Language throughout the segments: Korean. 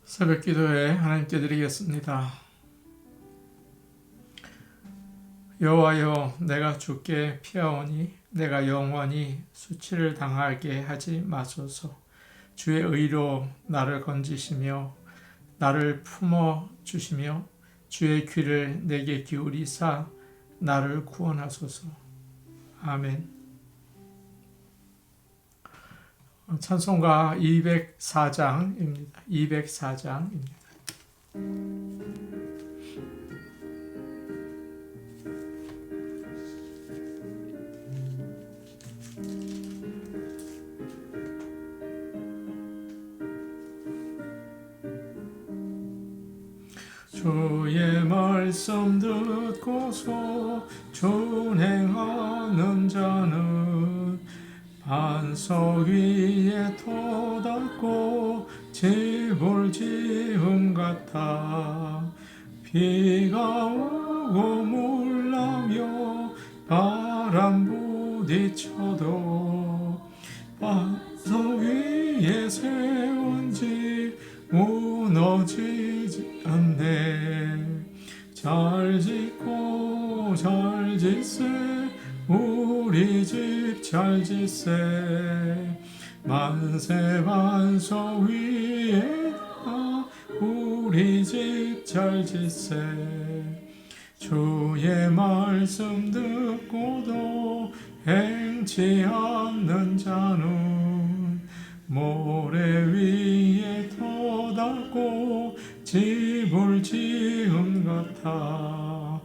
새벽 기도에 하나님께 드리겠습니다. 여호와여, 내가 주께 피하오니 내가 영원히 수치를 당하게 하지 마소서. 주의 의로 나를 건지시며 나를 품어 주시며 주의 귀를 내게 기울이사 나를 구원하소서. 아멘. 찬송가 204장입니다. 204장입니다. 주의 말씀 듣고서 준행하는 자는 반석 위에 터닫고 집을 지음 같아. 비가 오고 물나며 바람 부딪혀도 반석 위에 세운 집 무너지지 않네. 잘 짓고 잘 짓세 우리 집 잘 짓세. 만세 반석 위에다 우리 집 잘 짓세. 주의 말씀 듣고도 행치 않는 자는 모래 위에 터닫고 집을 지음 같아.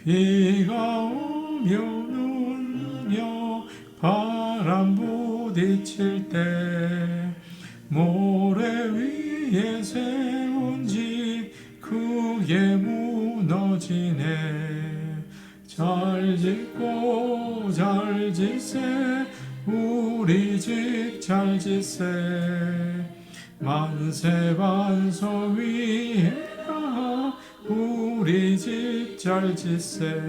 비가 오며 눈며 바람 부딪힐 때 모래 위에 세운 집 크게 무너지네. 잘 짓고 잘 짓세 우리 집 잘 짓세. 만세 반석 위에다 우리 집 잘 짓세.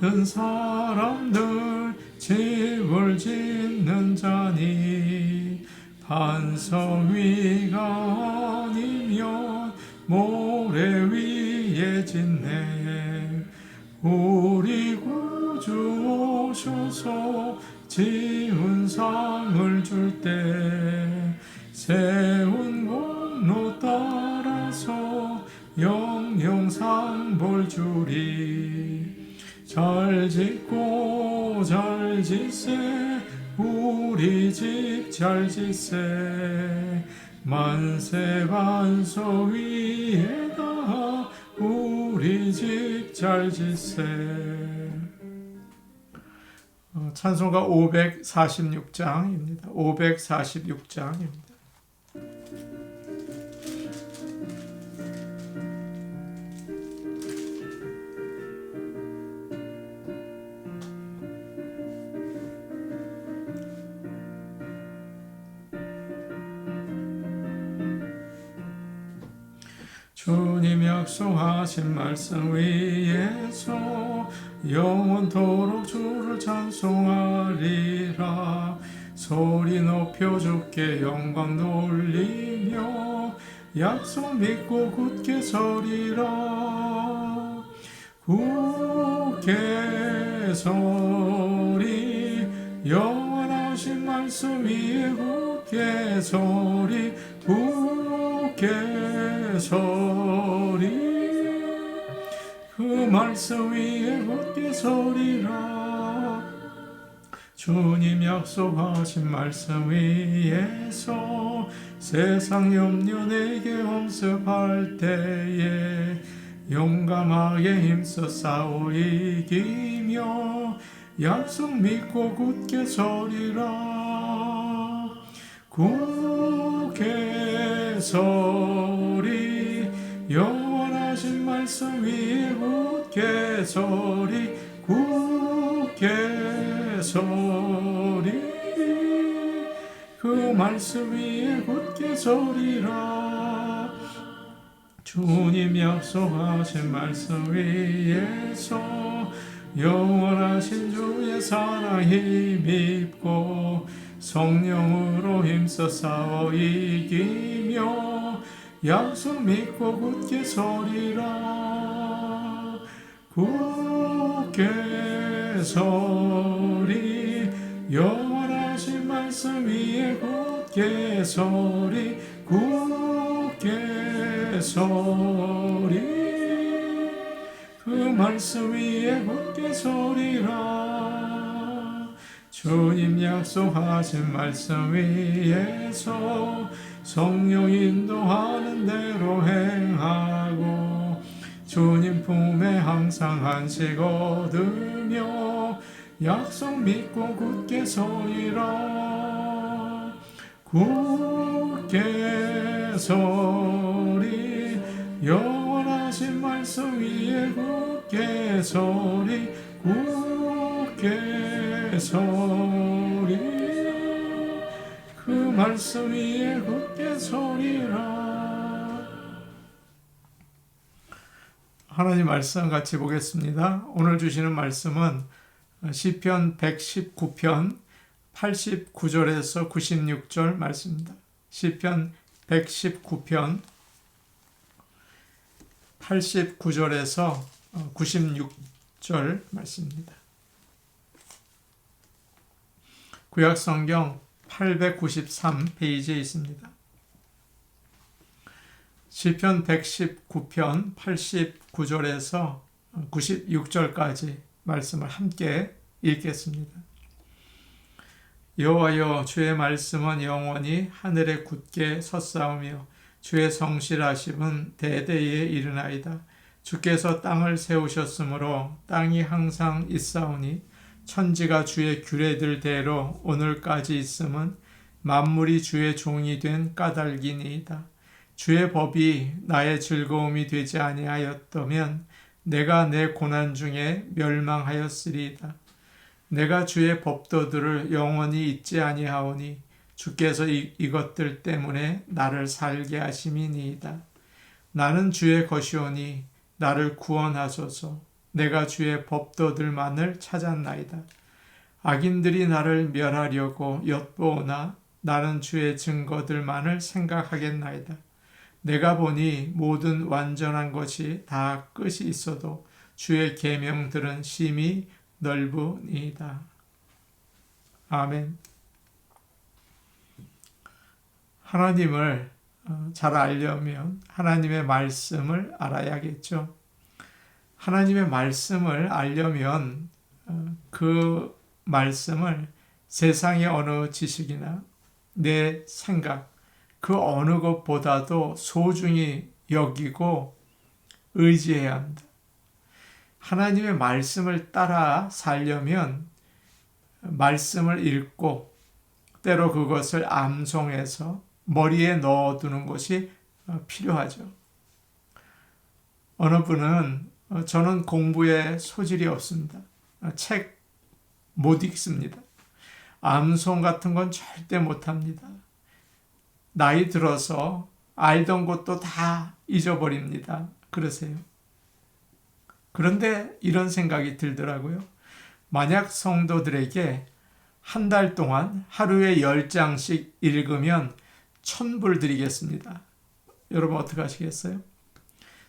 큰 사람들 집을 짓는 자니 반석 위가 아니면 모래 위에 짓네. 우리 구주 오셔서 지은 상을 줄 때 세운 공로 따라서 영영 상 볼 주리. 잘 짓고 잘 짓세 우리 집 잘 짓세. 만세 반석 위에다 우리 집 잘 짓세. 찬송가 546장입니다. 546장입니다. 주님 약속하신 말씀 위에서 영원토록 주를 찬송하리라. 소리 높여 주께 영광 돌리며 약속 믿고 굳게 서리라. 굳게 서리 영원하신 말씀 위에 굳게 서리. 굳게 서리 그 말씀 위에 굳게 서리라. 주님 약속하신 말씀 위에서 세상 염려 내게 엄습할 때에 용감하게 힘써 싸워 이기며 약속 믿고 굳게 서리라. 굳게 서리 영원하신 말씀 위에 굳게 서리. 굳게 서리 그 말씀 위에 굳게 서리라. 주님 약속하신 말씀 위에서 영원하신 주의 사랑 힘입고 성령으로 힘써 싸워 이기며 약속 믿고 굳게 서리라. 굳게 서리 영원하신 말씀 위에 굳게 서리 굳게 서리 그 말씀 위에 굳게 서리라. 주님 약속하신 말씀 위에서 성령 인도하는 대로 행하고 주님 품에 항상 안식 얻으며 약속 믿고 굳게 서리라. 굳게 서리 영원하신 말씀 위에 굳게 서리 굳게 서리 그 말씀 위에 굳게 서리라. 하나님 말씀 같이 보겠습니다. 오늘 주시는 말씀은 시편 119편 89절에서 96절 말씀입니다. 시편 119편 89절에서 96절 말씀입니다. 구약성경 893페이지에 있습니다. 시편 119편 89절에서 96절까지 말씀을 함께 읽겠습니다. 여호와여, 주의 말씀은 영원히 하늘에 굳게 섰사오며 주의 성실하심은 대대에 이르나이다. 주께서 땅을 세우셨으므로 땅이 항상 있사오니 천지가 주의 규례들대로 오늘까지 있음은 만물이 주의 종이 된 까닭이니이다. 주의 법이 나의 즐거움이 되지 아니하였다면 내가 내 고난 중에 멸망하였으리이다. 내가 주의 법도들을 영원히 잊지 아니하오니 주께서 이것들 때문에 나를 살게 하심이니이다. 나는 주의 것이오니 나를 구원하소서. 내가 주의 법도들만을 찾았나이다. 악인들이 나를 멸하려고 엿보오나 나는 주의 증거들만을 생각하겠나이다. 내가 보니 모든 완전한 것이 다 끝이 있어도 주의 계명들은 심히 넓으니이다. 아멘. 하나님을 잘 알려면 하나님의 말씀을 알아야겠죠. 하나님의 말씀을 알려면 그 말씀을 세상의 어느 지식이나 내 생각, 그 어느 것보다도 소중히 여기고 의지해야 한다. 하나님의 말씀을 따라 살려면 말씀을 읽고 때로 그것을 암송해서 머리에 넣어두는 것이 필요하죠. 어느 분은 저는 공부에 소질이 없습니다. 책 못 읽습니다. 암송 같은 건 절대 못합니다. 나이 들어서 알던 것도 다 잊어버립니다. 그러세요. 그런데 이런 생각이 들더라고요. 만약 성도들에게 한 달 동안 하루에 10장씩 읽으면 1000불 드리겠습니다. 여러분 어떻게 하시겠어요?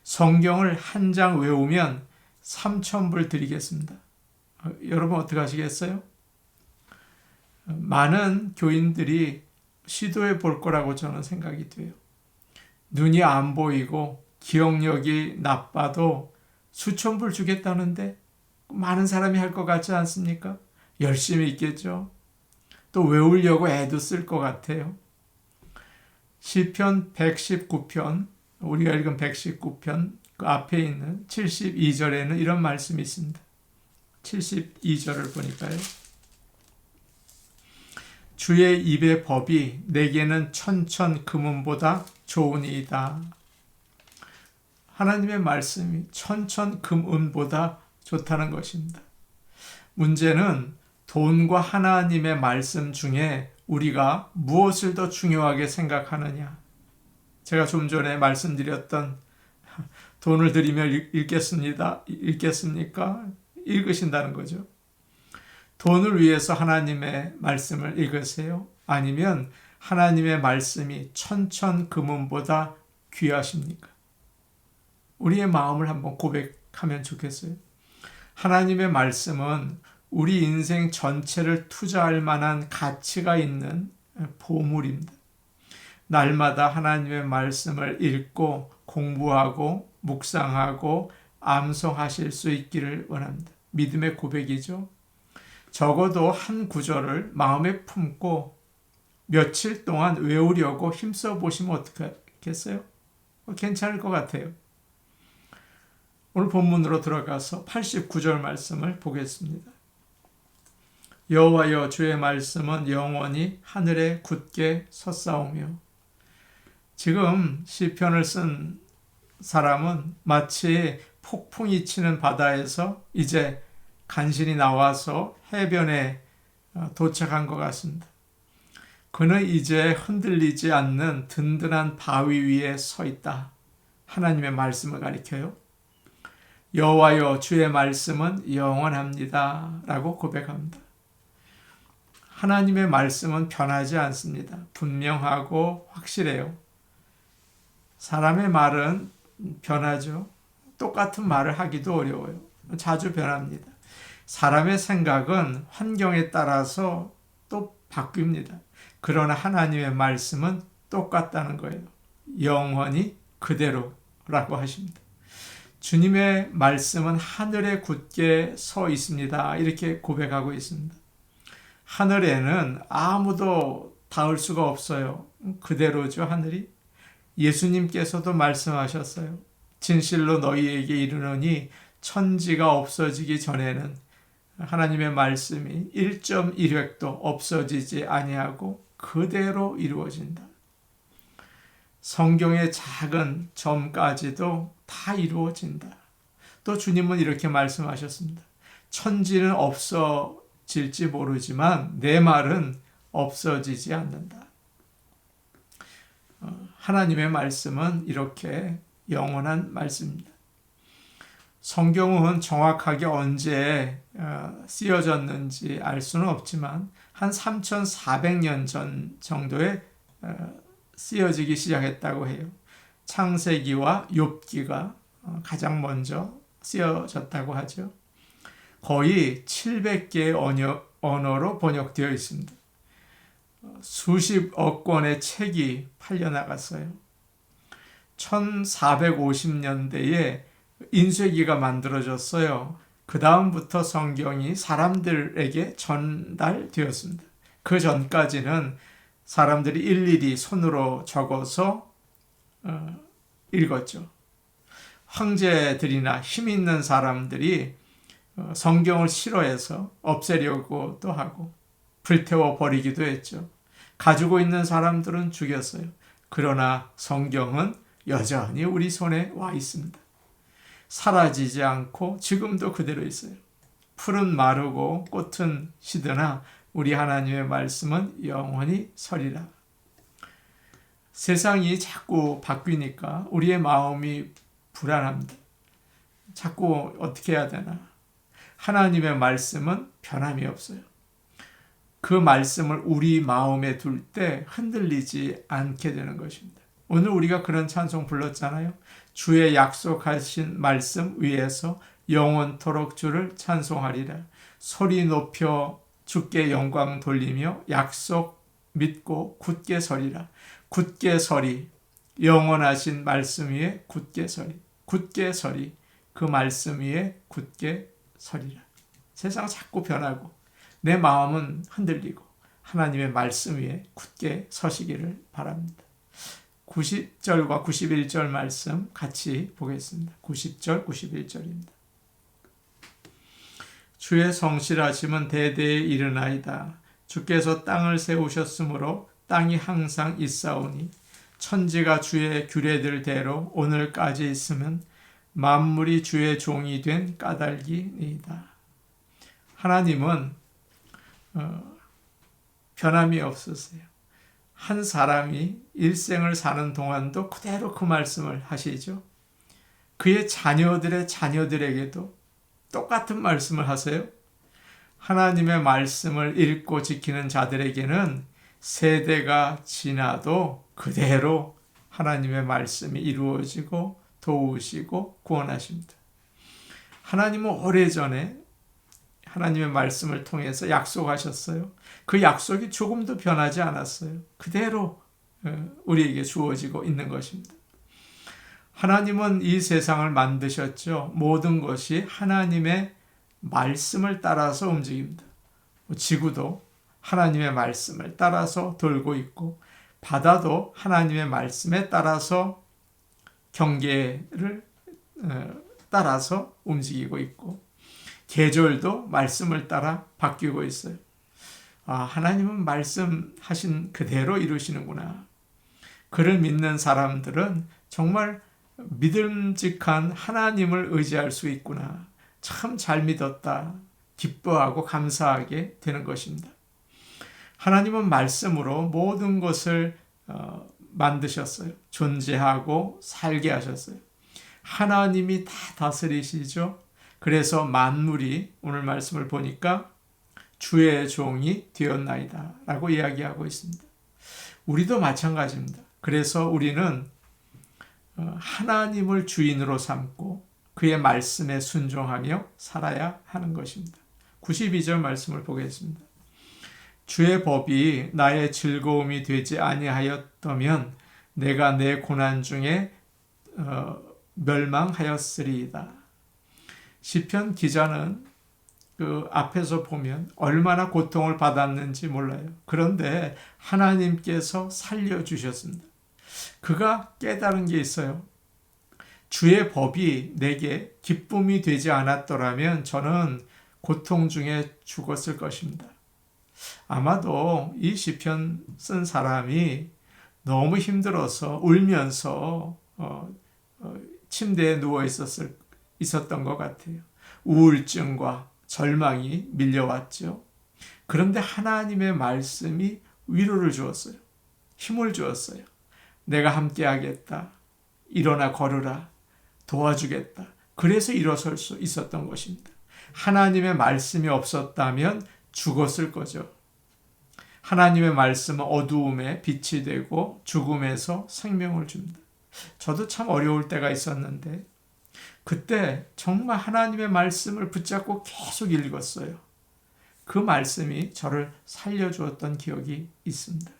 성경을 한 장 외우면 3000불 드리겠습니다. 여러분 어떻게 하시겠어요? 많은 교인들이 시도해 볼 거라고 저는 생각이 돼요. 눈이 안 보이고 기억력이 나빠도 수천 불 주겠다는데 많은 사람이 할 것 같지 않습니까? 열심히 읽겠죠. 또 외우려고 애도 쓸 것 같아요. 시편 119편, 우리가 읽은 119편 그 앞에 있는 72절에는 이런 말씀이 있습니다. 72절을 보니까요. 주의 입의 법이 내게는 천천 금은보다 좋으니이다. 하나님의 말씀이 천천 금은보다 좋다는 것입니다. 문제는 돈과 하나님의 말씀 중에 우리가 무엇을 더 중요하게 생각하느냐. 제가 좀 전에 말씀드렸던 돈을 들이며 읽겠습니까? 읽으신다는 거죠. 돈을 위해서 하나님의 말씀을 읽으세요? 아니면 하나님의 말씀이 천천금은보다 귀하십니까? 우리의 마음을 한번 고백하면 좋겠어요. 하나님의 말씀은 우리 인생 전체를 투자할 만한 가치가 있는 보물입니다. 날마다 하나님의 말씀을 읽고 공부하고 묵상하고 암송하실 수 있기를 원합니다. 믿음의 고백이죠. 적어도 한 구절을 마음에 품고 며칠 동안 외우려고 힘써 보시면 어떻겠어요? 괜찮을 것 같아요. 오늘 본문으로 들어가서 89절 말씀을 보겠습니다. 여호와여, 주의 말씀은 영원히 하늘에 굳게 섰사오며. 지금 시편을 쓴 사람은 마치 폭풍이 치는 바다에서 이제 간신히 나와서 해변에 도착한 것 같습니다. 그는 이제 흔들리지 않는 든든한 바위 위에 서 있다. 하나님의 말씀을 가리켜요. 여호와여, 주의 말씀은 영원합니다 라고 고백합니다. 하나님의 말씀은 변하지 않습니다. 분명하고 확실해요. 사람의 말은 변하죠. 똑같은 말을 하기도 어려워요. 자주 변합니다. 사람의 생각은 환경에 따라서 또 바뀝니다. 그러나 하나님의 말씀은 똑같다는 거예요. 영원히 그대로라고 하십니다. 주님의 말씀은 하늘에 굳게 서 있습니다. 이렇게 고백하고 있습니다. 하늘에는 아무도 닿을 수가 없어요. 그대로죠, 하늘이. 예수님께서도 말씀하셨어요. 진실로 너희에게 이르노니 천지가 없어지기 전에는 하나님의 말씀이 1.1획도 없어지지 아니하고 그대로 이루어진다. 성경의 작은 점까지도 다 이루어진다. 또 주님은 이렇게 말씀하셨습니다. 천지는 없어질지 모르지만 내 말은 없어지지 않는다. 하나님의 말씀은 이렇게 영원한 말씀입니다. 성경은 정확하게 언제 쓰여졌는지 알 수는 없지만 한 3,400년 전 정도에 쓰여지기 시작했다고 해요. 창세기와 욥기가 가장 먼저 쓰여졌다고 하죠. 거의 700개의 언어로 번역되어 있습니다. 수십억 권의 책이 팔려나갔어요. 1450년대에 인쇄기가 만들어졌어요. 그 다음부터 성경이 사람들에게 전달되었습니다. 그 전까지는 사람들이 일일이 손으로 적어서 읽었죠. 황제들이나 힘 있는 사람들이 성경을 싫어해서 없애려고도 하고 불태워 버리기도 했죠. 가지고 있는 사람들은 죽였어요. 그러나 성경은 여전히 우리 손에 와 있습니다. 사라지지 않고 지금도 그대로 있어요. 풀은 마르고 꽃은 시드나 우리 하나님의 말씀은 영원히 서리라. 세상이 자꾸 바뀌니까 우리의 마음이 불안합니다. 자꾸 어떻게 해야 되나? 하나님의 말씀은 변함이 없어요. 그 말씀을 우리 마음에 둘 때 흔들리지 않게 되는 것입니다. 오늘 우리가 그런 찬송 불렀잖아요. 주의 약속하신 말씀 위에서 영원토록 주를 찬송하리라. 소리 높여 주께 영광 돌리며 약속 믿고 굳게 서리라. 굳게 서리. 영원하신 말씀 위에 굳게 서리. 굳게 서리. 그 말씀 위에 굳게 서리라. 세상 자꾸 변하고 내 마음은 흔들리고 하나님의 말씀 위에 굳게 서시기를 바랍니다. 90절과 91절 말씀 같이 보겠습니다. 90절, 91절입니다. 주의 성실하심은 대대에 이르나이다. 주께서 땅을 세우셨으므로 땅이 항상 있사오니 천지가 주의 규례들대로 오늘까지 있으면 만물이 주의 종이 된 까닭이니이다. 하나님은 변함이 없으세요. 한 사람이 일생을 사는 동안도 그대로 그 말씀을 하시죠. 그의 자녀들의 자녀들에게도 똑같은 말씀을 하세요. 하나님의 말씀을 읽고 지키는 자들에게는 세대가 지나도 그대로 하나님의 말씀이 이루어지고 도우시고 구원하십니다. 하나님은 오래전에 하나님의 말씀을 통해서 약속하셨어요. 그 약속이 조금도 변하지 않았어요. 그대로 우리에게 주어지고 있는 것입니다. 하나님은 이 세상을 만드셨죠. 모든 것이 하나님의 말씀을 따라서 움직입니다. 지구도 하나님의 말씀을 따라서 돌고 있고 바다도 하나님의 말씀에 따라서 경계를 따라서 움직이고 있고 계절도 말씀을 따라 바뀌고 있어요. 하나님은 말씀하신 그대로 이루시는구나. 그를 믿는 사람들은 정말 믿음직한 하나님을 의지할 수 있구나. 참 잘 믿었다. 기뻐하고 감사하게 되는 것입니다. 하나님은 말씀으로 모든 것을 만드셨어요. 존재하고 살게 하셨어요. 하나님이 다 다스리시죠. 그래서 만물이 오늘 말씀을 보니까 주의 종이 되었나이다 라고 이야기하고 있습니다. 우리도 마찬가지입니다. 그래서 우리는 하나님을 주인으로 삼고 그의 말씀에 순종하며 살아야 하는 것입니다. 92절 말씀을 보겠습니다. 주의 법이 나의 즐거움이 되지 아니하였다면 내가 내 고난 중에 멸망하였으리이다. 시편 기자는 그 앞에서 보면 얼마나 고통을 받았는지 몰라요. 그런데 하나님께서 살려주셨습니다. 그가 깨달은 게 있어요. 주의 법이 내게 기쁨이 되지 않았더라면 저는 고통 중에 죽었을 것입니다. 아마도 이 시편 쓴 사람이 너무 힘들어서 울면서 침대에 누워 있었던 것 같아요. 우울증과 절망이 밀려왔죠. 그런데 하나님의 말씀이 위로를 주었어요. 힘을 주었어요. 내가 함께하겠다. 일어나 걸으라. 도와주겠다. 그래서 일어설 수 있었던 것입니다. 하나님의 말씀이 없었다면 죽었을 거죠. 하나님의 말씀은 어두움에 빛이 되고 죽음에서 생명을 줍니다. 저도 참 어려울 때가 있었는데 그때 정말 하나님의 말씀을 붙잡고 계속 읽었어요. 그 말씀이 저를 살려주었던 기억이 있습니다.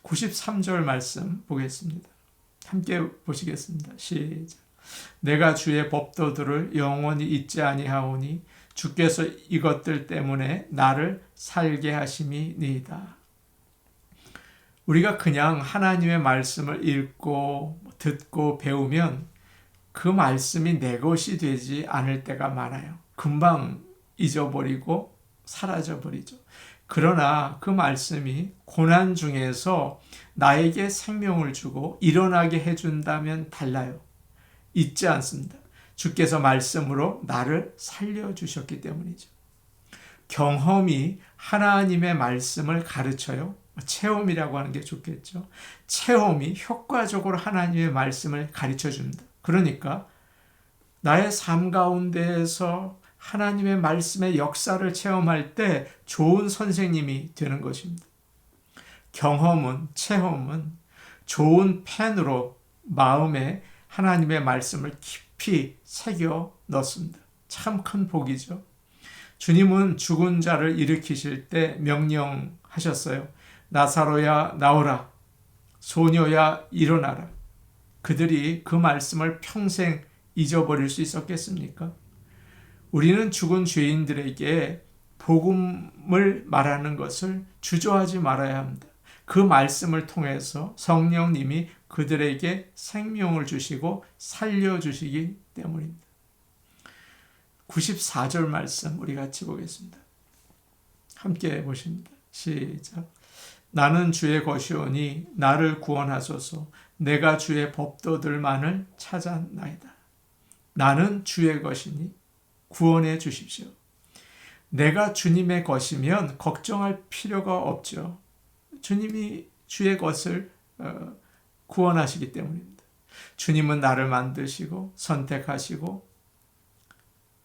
93절 말씀 보겠습니다. 함께 보시겠습니다. 시작. 내가 주의 법도들을 영원히 잊지 아니하오니 주께서 이것들 때문에 나를 살게 하심이니이다. 우리가 그냥 하나님의 말씀을 읽고 듣고 배우면 그 말씀이 내 것이 되지 않을 때가 많아요. 금방 잊어버리고 사라져버리죠. 그러나 그 말씀이 고난 중에서 나에게 생명을 주고 일어나게 해준다면 달라요. 잊지 않습니다. 주께서 말씀으로 나를 살려주셨기 때문이죠. 경험이 하나님의 말씀을 가르쳐요. 체험이라고 하는 게 좋겠죠. 체험이 효과적으로 하나님의 말씀을 가르쳐 줍니다. 그러니까 나의 삶 가운데에서 하나님의 말씀의 역사를 체험할 때 좋은 선생님이 되는 것입니다. 경험은, 체험은 좋은 펜으로 마음에 하나님의 말씀을 깊이 새겨 넣습니다. 참 큰 복이죠. 주님은 죽은 자를 일으키실 때 명령하셨어요. 나사로야 나오라, 소녀야 일어나라. 그들이 그 말씀을 평생 잊어버릴 수 있었겠습니까? 우리는 죽은 죄인들에게 복음을 말하는 것을 주저하지 말아야 합니다. 그 말씀을 통해서 성령님이 그들에게 생명을 주시고 살려주시기 때문입니다. 94절 말씀 우리 같이 보겠습니다. 함께 보십니다. 시작. 나는 주의 것이오니 나를 구원하소서. 내가 주의 법도들만을 찾았나이다. 나는 주의 것이니 구원해 주십시오. 내가 주님의 것이면 걱정할 필요가 없죠. 주님이 주의 것을 구원하시기 때문입니다. 주님은 나를 만드시고 선택하시고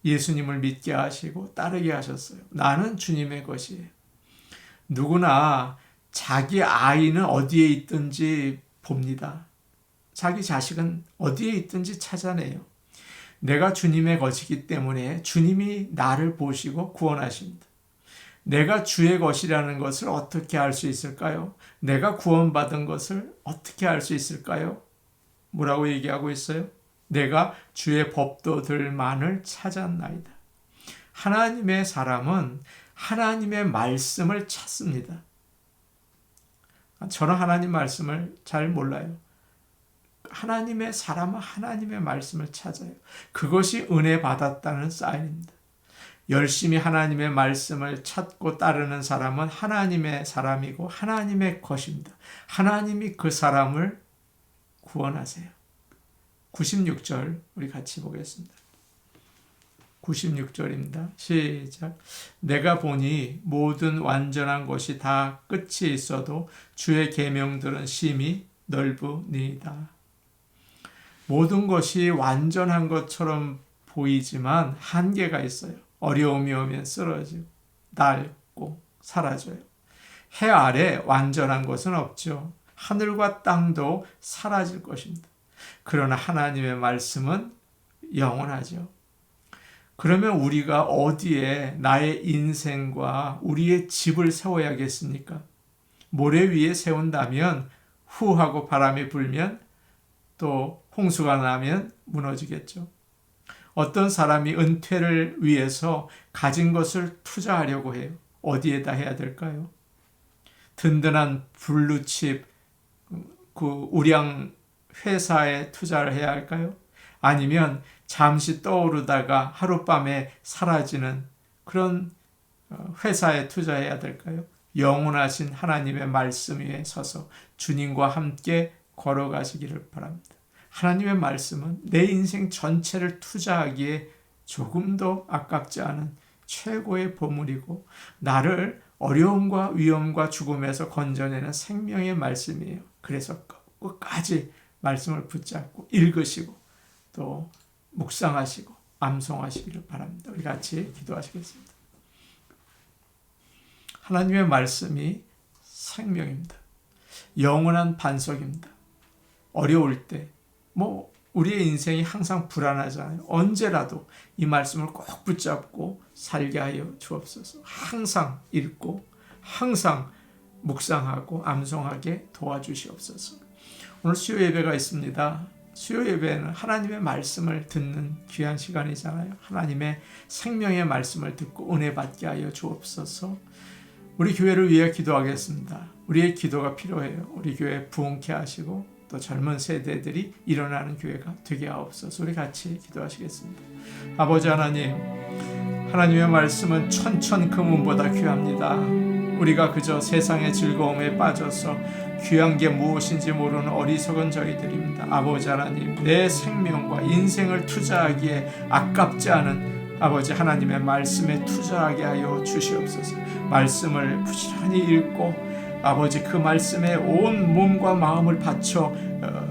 예수님을 믿게 하시고 따르게 하셨어요. 나는 주님의 것이에요. 누구나 자기 아이는 어디에 있든지 봅니다. 자기 자식은 어디에 있든지 찾아내요. 내가 주님의 것이기 때문에 주님이 나를 보시고 구원하십니다. 내가 주의 것이라는 것을 어떻게 알 수 있을까요? 내가 구원받은 것을 어떻게 알 수 있을까요? 뭐라고 얘기하고 있어요? 내가 주의 법도들만을 찾았나이다. 하나님의 사람은 하나님의 말씀을 찾습니다. 저는 하나님 말씀을 잘 몰라요. 하나님의 사람은 하나님의 말씀을 찾아요. 그것이 은혜 받았다는 사인입니다. 열심히 하나님의 말씀을 찾고 따르는 사람은 하나님의 사람이고 하나님의 것입니다. 하나님이 그 사람을 구원하세요. 96절 우리 같이 보겠습니다. 96절입니다. 시작. 내가 보니 모든 완전한 것이 다 끝이 있어도 주의 계명들은 심히 넓으니이다. 모든 것이 완전한 것처럼 보이지만 한계가 있어요. 어려움이 오면 쓰러지고 낡고 사라져요. 해 아래 완전한 것은 없죠. 하늘과 땅도 사라질 것입니다. 그러나 하나님의 말씀은 영원하죠. 그러면 우리가 어디에 나의 인생과 우리의 집을 세워야겠습니까? 모래 위에 세운다면 후하고 바람이 불면 또 홍수가 나면 무너지겠죠. 어떤 사람이 은퇴를 위해서 가진 것을 투자하려고 해요. 어디에다 해야 될까요? 든든한 블루칩 그 우량 회사에 투자를 해야 할까요? 아니면 잠시 떠오르다가 하룻밤에 사라지는 그런 회사에 투자해야 될까요? 영원하신 하나님의 말씀 위에 서서 주님과 함께 걸어가시기를 바랍니다. 하나님의 말씀은 내 인생 전체를 투자하기에 조금도 아깝지 않은 최고의 보물이고 나를 어려움과 위험과 죽음에서 건져내는 생명의 말씀이에요. 그래서 끝까지 말씀을 붙잡고 읽으시고 또 묵상하시고 암송하시기를 바랍니다. 우리 같이 기도하시겠습니다. 하나님의 말씀이 생명입니다. 영원한 반석입니다. 어려울 때 우리의 인생이 항상 불안하잖아요. 언제라도 이 말씀을 꼭 붙잡고 살게 하여 주옵소서. 항상 읽고 항상 묵상하고 암송하게 도와주시옵소서. 오늘 수요 예배가 있습니다. 수요 예배는 하나님의 말씀을 듣는 귀한 시간이잖아요. 하나님의 생명의 말씀을 듣고 은혜 받게 하여 주옵소서. 우리 교회를 위해 기도하겠습니다. 우리의 기도가 필요해요. 우리 교회 부흥케 하시고 또 젊은 세대들이 일어나는 교회가 되게 하옵소서. 우리 같이 기도하시겠습니다. 아버지 하나님, 하나님의 말씀은 천천금은보다 귀합니다. 우리가 그저 세상의 즐거움에 빠져서 귀한 게 무엇인지 모르는 어리석은 저희들입니다. 아버지 하나님, 내 생명과 인생을 투자하기에 아깝지 않은 아버지 하나님의 말씀에 투자하게 하여 주시옵소서. 말씀을 부지런히 읽고 아버지 그 말씀에 온 몸과 마음을 바쳐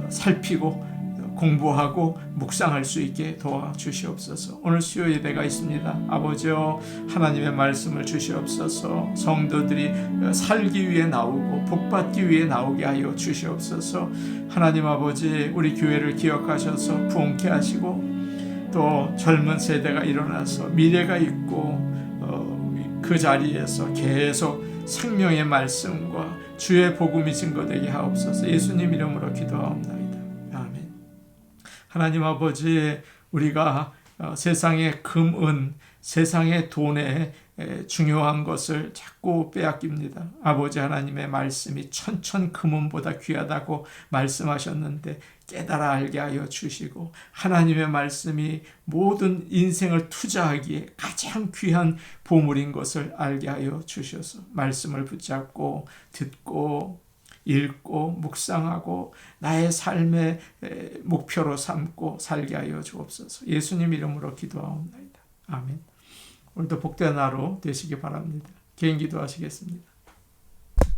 살피고 공부하고 묵상할 수 있게 도와주시옵소서. 오늘 수요 예배가 있습니다. 아버지여, 하나님의 말씀을 주시옵소서. 성도들이 살기 위해 나오고 복받기 위해 나오게 하여 주시옵소서. 하나님 아버지, 우리 교회를 기억하셔서 부흥케 하시고 또 젊은 세대가 일어나서 미래가 있고 그 자리에서 계속 생명의 말씀과 주의 복음이 증거되게 하옵소서. 예수님 이름으로 기도하옵나이다. 아멘. 하나님 아버지, 우리가 세상의 금은, 세상의 돈에 중요한 것을 자꾸 빼앗깁니다. 아버지 하나님의 말씀이 천천금은보다 귀하다고 말씀하셨는데 깨달아 알게 하여 주시고, 하나님의 말씀이 모든 인생을 투자하기에 가장 귀한 보물인 것을 알게 하여 주셔서 말씀을 붙잡고 듣고 읽고 묵상하고 나의 삶의 목표로 삼고 살게 하여 주옵소서. 예수님 이름으로 기도하옵나이다. 아멘. 오늘도 복된 하루 되시기 바랍니다. 개인 기도하시겠습니다.